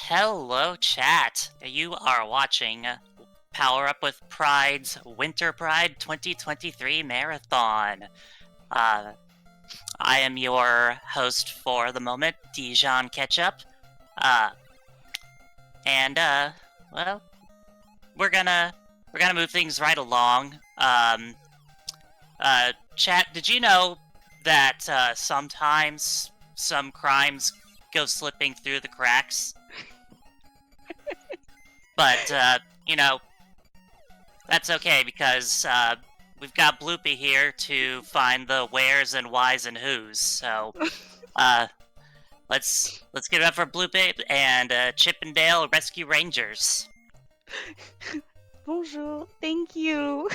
Hello, chat. You are watching Power Up with Pride's Winter Pride 2023 Marathon. Uh, I am your host for the moment, Dijon Ketchup. Well, we're gonna move things right along. Chat, did you know that sometimes some crimes go slipping through the cracks? But, that's okay because we've got Bloupeuh here to find the wheres and whys and whos. So, let's give it up for Bloupeuh and Chippendale Rescue Rangers. Bonjour, thank you.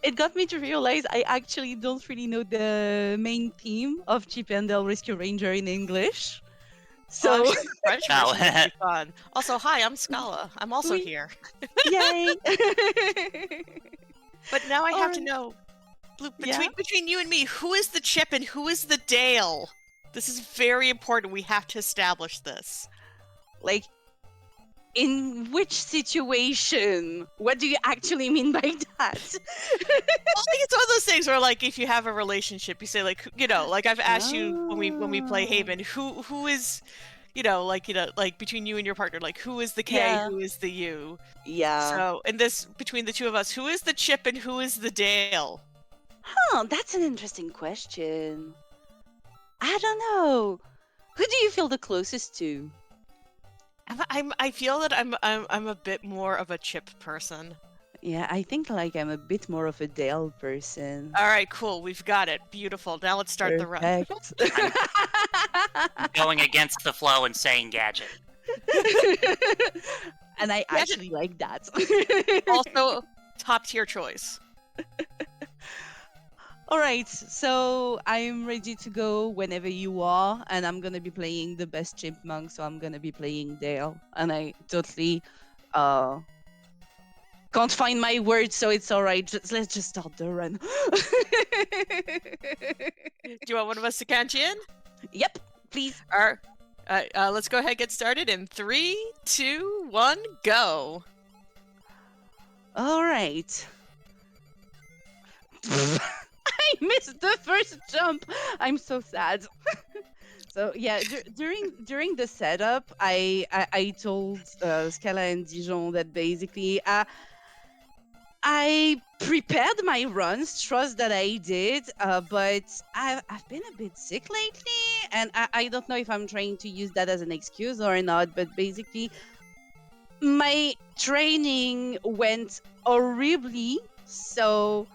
It got me to realize I actually don't really know the main theme of Chip and Dale Rescue Ranger in English. I'm So, sure the French No. version would be fun. Also, hi, I'm Scala. I'm also Oui. here. yay! But now I have to Alright. know, Yeah? between you and me, who is the Chip and who is the Dale? This is very important. We have to establish this. Like, in which situation? What do you actually mean by that? Well, like, it's one of those things where, like, if you have a relationship, you say, like, like I've asked you when we play Oh. Haven, who is, like between you and your partner, like who is the K, Yeah. who is the U? Yeah. So, in this, between the two of us, who is the Chip and who is the Dale? Huh, that's an interesting question. I don't know. Who do you feel the closest to? I feel that I'm a bit more of a Chip person. Yeah, I think like I'm a bit more of a Dale person. All right, cool. We've got it. Beautiful. Now let's start the run. Perfect. Going against the flow and saying gadget. And I Gadget- actually like that. Also, top tier choice. All right, so I'm ready to go whenever you are, and I'm gonna be playing the best chipmunk, so I'm gonna be playing Dale, and I totally can't find my words, so it's all right. Let's just start the run. Do you want one of us to count you in? Yep, please. Let's go ahead and get started in 3, 2, 1, go. All right. I missed the first jump. I'm so sad. So yeah, during the setup, I told Scala and Dijon that basically I prepared my runs, trust that I did, but I've been a bit sick lately, and I don't know if I'm trying to use that as an excuse or not, but basically my training went horribly, so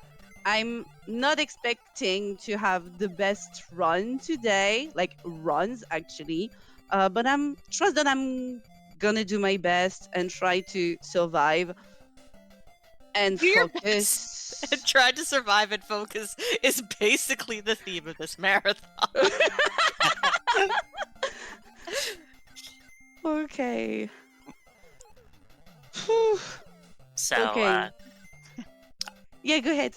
I'm not expecting to have the best run today, like runs actually, but I'm trust that I'm gonna do my best and try to survive and Do your focus. And try to survive and focus is basically the theme of this marathon. Okay. Whew. So, Okay. Yeah, go ahead.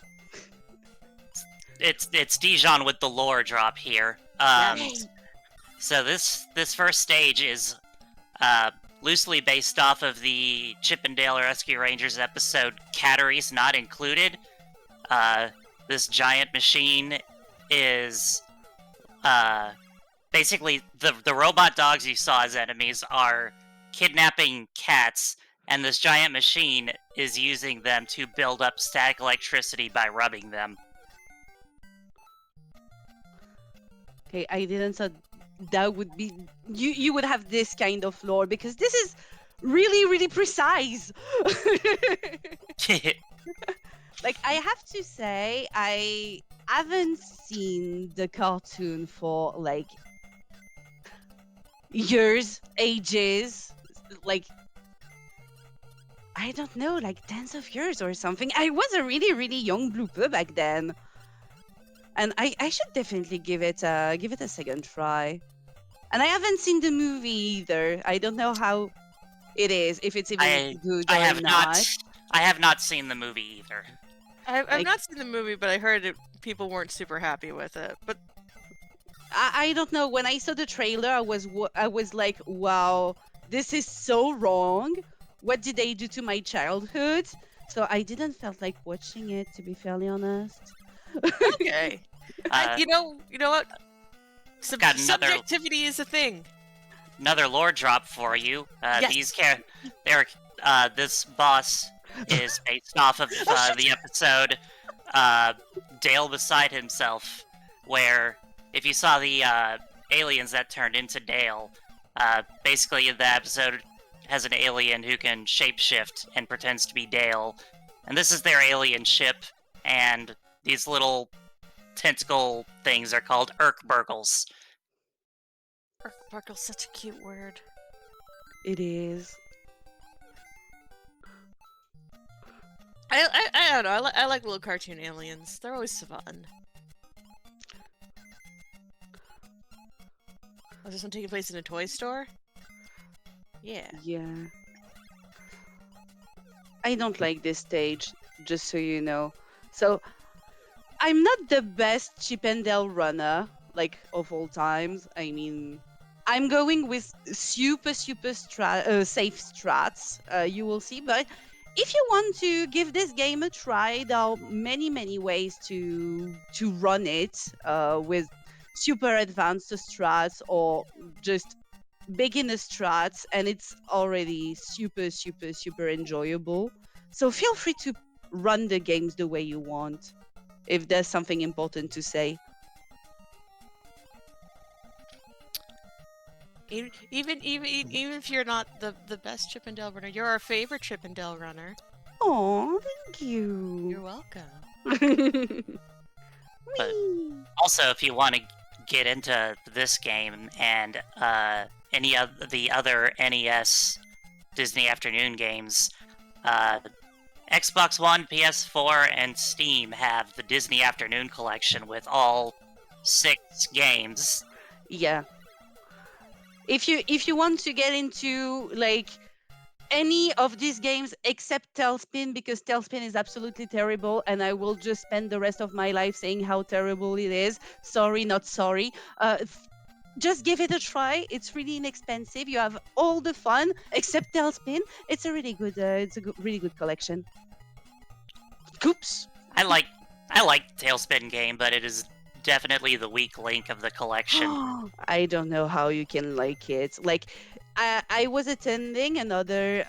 it's Dijon with the lore drop here. Yay. So this first stage is loosely based off of the Chippendale Rescue Rangers episode Catteries Not Included. This giant machine is basically the robot dogs you saw as enemies are kidnapping cats, and this giant machine is using them to build up static electricity by rubbing them. Okay, I didn't thought that would be you would have this kind of lore because this is really precise. Like I have to say I haven't seen the cartoon for like years, ages, like I don't know, like tens of years or something. I was a really young Bloupeuh back then. And I should definitely give it a second try. And I haven't seen the movie either. I don't know how it is, if it's even good or I have not. I have not seen the movie either. I've Like- not seen the movie, but I heard people weren't super happy with it. But I don't know. When I saw the trailer, I was like, wow, this is so wrong. What did they do to my childhood? So I didn't felt like watching it, to be fairly honest. Okay. Uh, you know what? Got another- Subjectivity is a thing. Another lore drop for you. Yes. This boss is based off of the episode Dale Beside Himself, where if you saw the aliens that turned into Dale, basically the episode has an alien who can shapeshift and pretends to be Dale, and this is their alien ship, and these little tentacle things are called Urkburgles. Urkburgle's such a cute word. It is. I don't know. I like little cartoon aliens. They're always fun. Was this one taking place in a toy store? Yeah. Yeah. I don't like this stage, just so you know. So, I'm not the best Chip and Dale runner, like, of all times. I mean, I'm going with super safe strats, you will see. But if you want to give this game a try, there are many ways to run it with super advanced strats or just beginner strats, and it's already super enjoyable. So feel free to run the games the way you want, if there's something important to say. Even if you're not the best Chip and Dale runner, you're our favorite Chip and Dale runner. Oh, thank you. You're welcome. But Whee! also, if you want to get into this game and any of the other NES Disney Afternoon games, Xbox One, PS4, and Steam have the Disney Afternoon collection with all 6 games. Yeah. If you want to get into like any of these games except Tailspin, because Tailspin is absolutely terrible, and I will just spend the rest of my life saying how terrible it is. Sorry, not sorry. Just give it a try. It's really inexpensive. You have all the fun except Tailspin. It's a really good. Really good collection. Oops. I like Tailspin game, but it is definitely the weak link of the collection. I don't know how you can like it. Like, I was attending another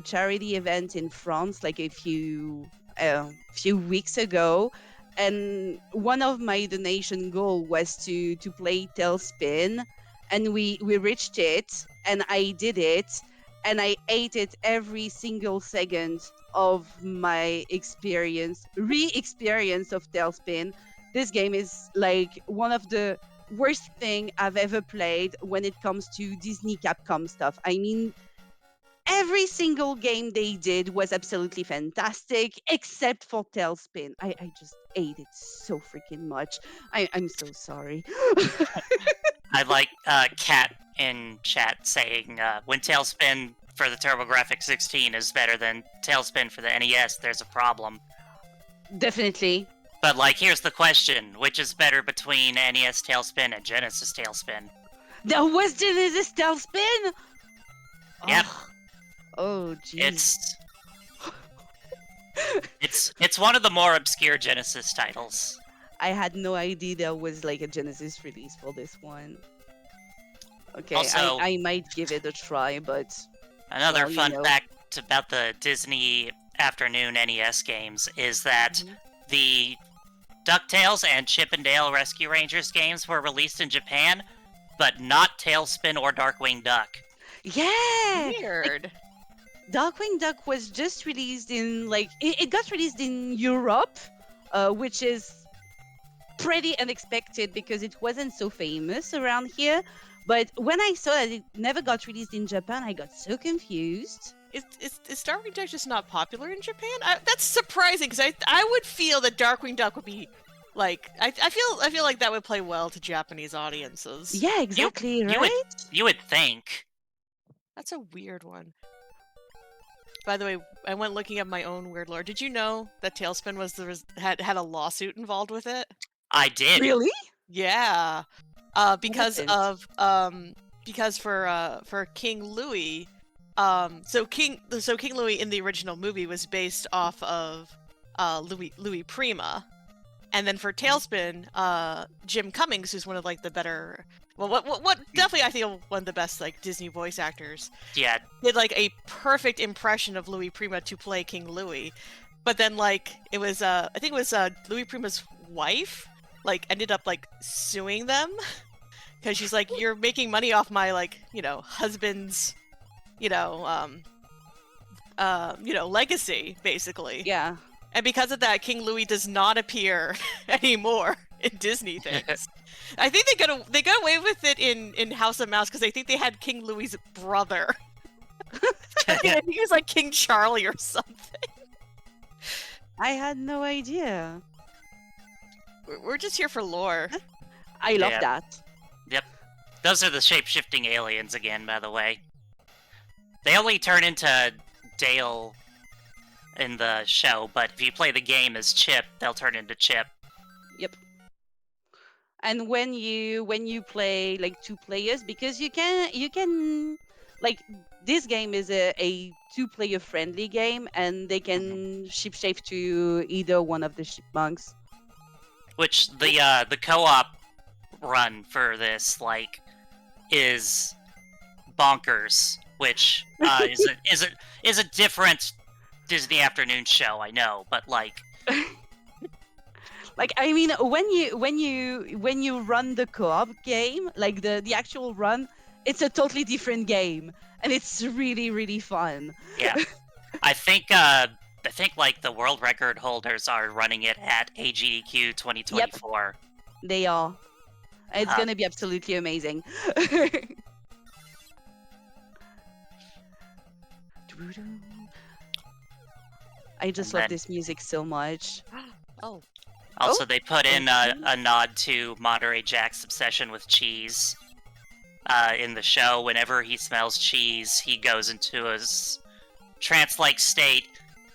charity event in France like a few weeks ago, and one of my donation goal was to play Tailspin, and we reached it, and I did it, and I ate it every single second of my re-experience of Tailspin. This game is like one of the worst thing I've ever played when it comes to Disney Capcom stuff. I mean, every single game they did was absolutely fantastic, except for Tailspin. I just ate it so freaking much. I'm so sorry. I like Cat in chat saying when Tailspin for the TurboGrafx 16 is better than Tailspin for the NES, there's a problem. Definitely. But, like, here's the question. Which is better between NES Tailspin and Genesis Tailspin? That was Genesis Tailspin? Yep. Oh, jeez. It's one of the more obscure Genesis titles. I had no idea there was, like, a Genesis release for this one. Okay, Also- I might give it a try, but... Another Well, you fun know. fact about the Disney Afternoon NES games is that Mhm. the DuckTales and Chip and Dale Rescue Rangers games were released in Japan, but not Tailspin or Darkwing Duck. Yeah! Weird. Darkwing Duck was just released in, like, it got released in Europe, which is pretty unexpected because it wasn't so famous around here. But when I saw that it never got released in Japan, I got so confused. Is Darkwing Duck just not popular in Japan? That's surprising because I would feel that Darkwing Duck would be like I feel like that would play well to Japanese audiences. Yeah, exactly, you right? You would think. That's a weird one. By the way, I went looking up my own weird lore. Did you know that Tailspin had a lawsuit involved with it? I did. Really? Yeah. Because happened? of because for King Louis, so King Louis in the original movie was based off of Louis Prima, and then for Tailspin, Jim Cummings, who's one of like the better, well, what definitely I feel one of the best like Disney voice actors, Yeah, did like a perfect impression of Louis Prima to play King Louis, but then like it was I think it was Louis Prima's wife like ended up like suing them because she's like, you're making money off my like husband's legacy basically. Yeah. And because of that, King Louis does not appear anymore in Disney things. I think they got away with it in House of Mouse because I think they had King Louis's brother. I think he was like King Charlie or something. I had no idea. We're just here for lore. I love Yeah. that. Yep. Those are the shape-shifting aliens again, by the way. They only turn into Dale in the show, but if you play the game as Chip, they'll turn into Chip. Yep. And when you play like 2 players, because you can like this game is a 2-player friendly game, and they can shapeshift to either one of the chipmunks. Which the co-op run for this like is bonkers, which is a different Disney afternoon show, I know, but like Like, I mean, when you run the co-op game, like the actual run, it's a totally different game, and it's really, really fun. yeah. I think like the world record holders are running it at AGDQ 2024. They are. It's Uh-huh. gonna be absolutely amazing. I just And love then- this music so much. Oh, Also, Oh. they put in Okay. a nod to Monterey Jack's obsession with cheese. In the show, whenever he smells cheese, he goes into a trance-like state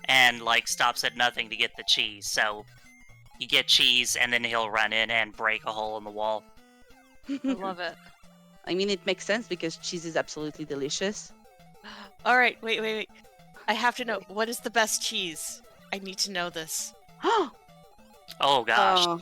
and like stops at nothing to get the cheese. So you get cheese, and then he'll run in and break a hole in the wall. I love it. I mean, it makes sense because cheese is absolutely delicious. All right, wait. I have to know, what is the best cheese? I need to know this. Oh gosh, Oh.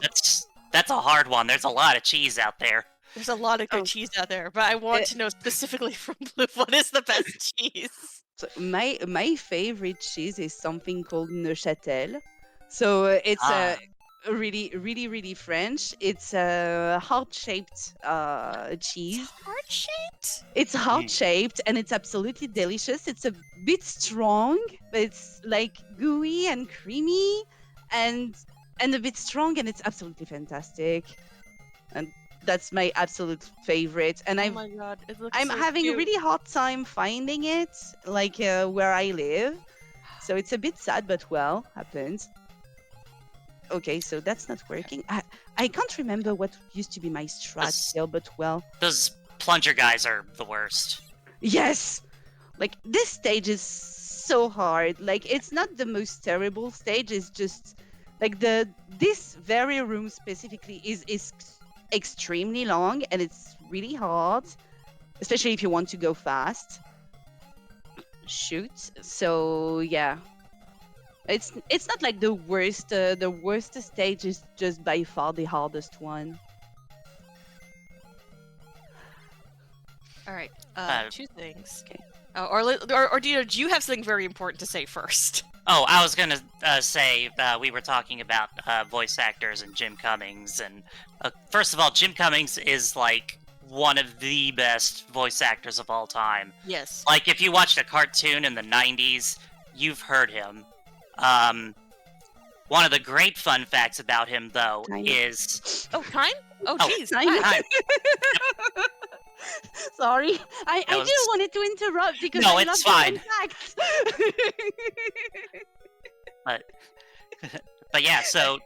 that's a hard one. There's a lot of cheese out there. There's a lot of good Oh. cheese out there, but I want It- to know specifically from Blue, what is the best cheese? So my favorite cheese is something called Neuchâtel. So it's Ah. really, really, really French. It's a heart-shaped cheese. Heart-shaped? It's heart-shaped and it's absolutely delicious. It's a bit strong, but it's like gooey and creamy and a bit strong, and it's absolutely fantastic. And that's my absolute favorite. And Oh my god, it looks I'm so having cute. a really hard time finding it, like where I live. So it's a bit sad, but well, happens. Okay, so that's not working. I can't remember what used to be my strat That's- still, but well. Those plunger guys are the worst. Yes! Like, this stage is so hard. Like, it's not the most terrible stage, it's just like this very room specifically is extremely long, and it's really hard, especially if you want to go fast. Shoot. So yeah. It's not like the worst stage is just by far the hardest one. All right, Uh, 2 things. Okay. Or do you have something very important to say first? Oh, I was gonna say we were talking about voice actors and Jim Cummings, and first of all, Jim Cummings is like one of the best voice actors of all time. Yes. Like, if you watched a cartoon in the 90s, you've heard him. One of the great fun facts about him, though, Tiny. is... Oh, time? Oh, Oh, jeez. Time. Time. Sorry, I That was- didn't want it to interrupt because No, I it's love fine. the facts. But yeah, so...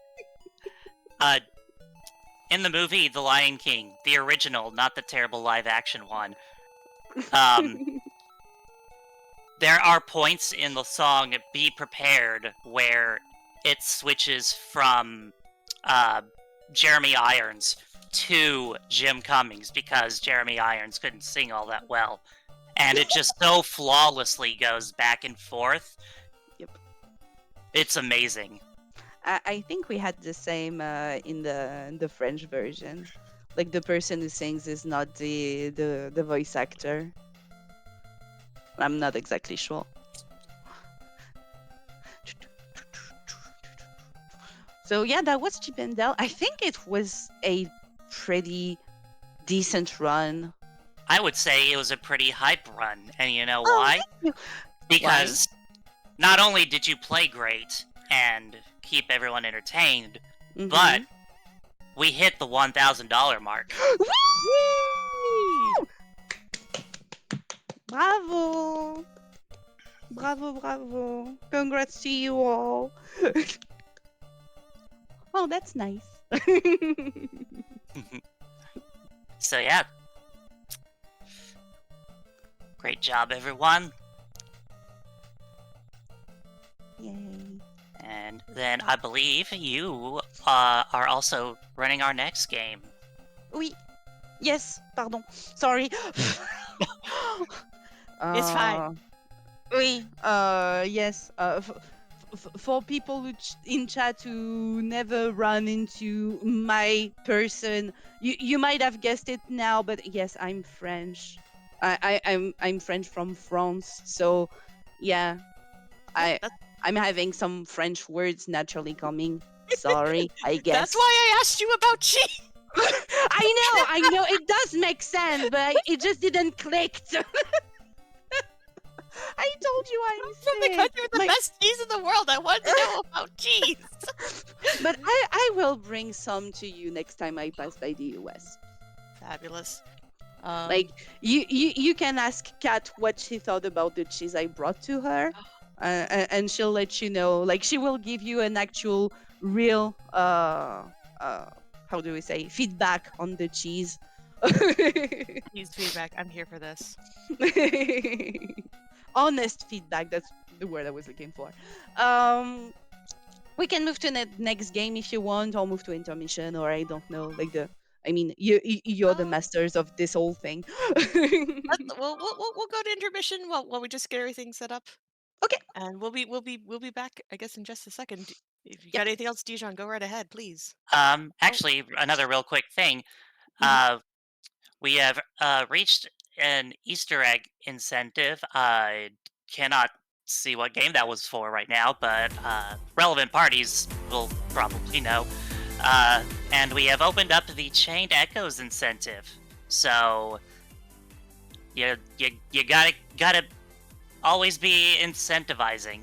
in the movie The Lion King, the original, not the terrible live-action one, there are points in the song Be Prepared where it switches from Jeremy Irons to Jim Cummings because Jeremy Irons couldn't sing all that well. And it just so flawlessly goes back and forth. Yep. It's amazing. I think we had the same in the French version. Like the person who sings is not the voice actor. I'm not exactly sure. So yeah, that was Chip and Dale. I think it was a pretty decent run. I would say it was a pretty hype run. And you know Oh, why? thank you. Because not only did you play great and keep everyone entertained, Mhm. but we hit the $1,000 mark. Woo! Bravo! Bravo, bravo. Congrats to you all. Oh, that's nice. So yeah. Great job, everyone. Yay. And then I believe you are also running our next game. Oui. Yes, pardon. Sorry. It's fine. Oui. Yes. For people in chat who never run into my person, you might have guessed it now, but yes, I'm French. I'm French from France, so yeah, I'm having some French words naturally coming. Sorry, I guess. That's why I asked you about cheese. I know, it does make sense, but it just didn't click. I told you I'm From the sick. country with the best cheese in the world. I wanted to know about cheese. But I will bring some to you next time I pass by the US. Fabulous. Like you can ask Kat what she thought about the cheese I brought to her, and she'll let you know. Like she will give you an actual, real how do we say, feedback on the cheese. cheese feedback. I'm here for this. Honest feedback. That's the word I was looking for. We can move to the next game if you want, or move to intermission, or I don't know. Like you're the masters of this whole thing. We'll go to intermission while we just get everything set up. Okay. And we'll be back, I guess, in just a second. If you Yep. got anything else, Dijon, go right ahead, please. Actually, another real quick thing. We have reached an Easter egg incentive. I cannot see what game that was for right now, but relevant parties will probably know. And we have opened up the Chained Echoes incentive. So you gotta always be incentivizing.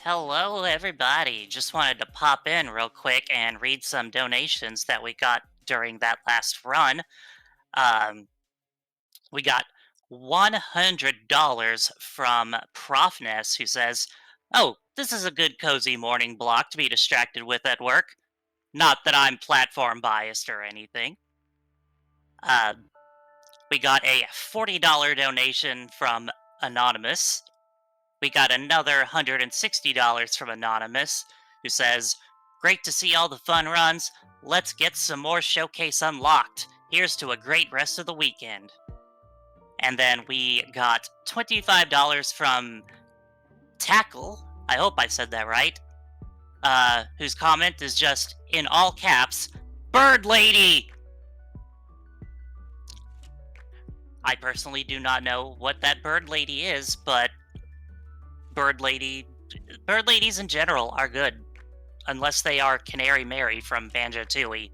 Hello, everybody. Just wanted to pop in real quick and read some donations that we got during that last run. Um, we got $100 from Profness, who says, "Oh, this is a good cozy morning block to be distracted with at work. Not that I'm platform biased or anything." Uh, we got a $40 donation from Anonymous. We got another $160 from Anonymous, who says, "Great to see all the fun runs. Let's get some more Showcase unlocked. Here's to a great rest of the weekend." And then we got $25 from Tackle. I hope I said that right. Whose comment is just, in all caps, "Bird Lady!" I personally do not know what that Bird Lady is, but Bird Lady... Bird Ladies in general are good. Unless they are Canary Mary from Banjo-Tooie.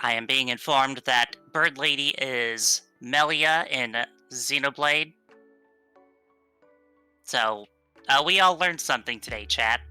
I am being informed that Bird Lady is Melia in Xenoblade. So, we all learned something today, chat.